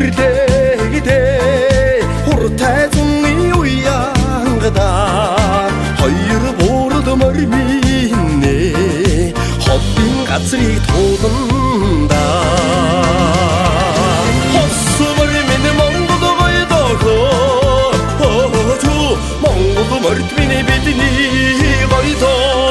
хүрдэгдэ хуртай зуны уянгада хоёр буурд мөрминэ хоббин газрыг тууланда Монгол морд миний бидний гоёдоо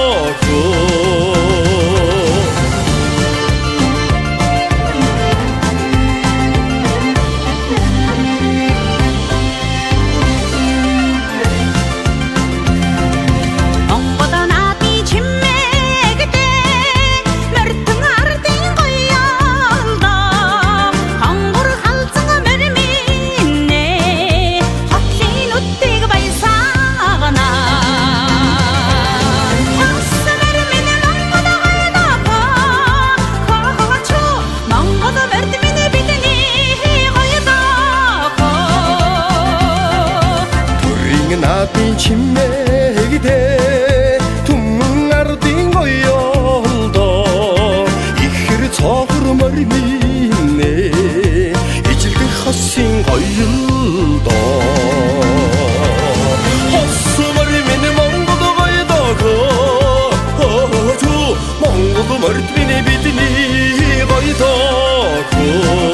나비 침맥이대 둥아르딘 거여도 이히르 저흐르 머리 미네 이질그 헛신 거율도 헛수머리 미네 몽고도 거여도 주 몽고도 머리 미네 비디니 거여도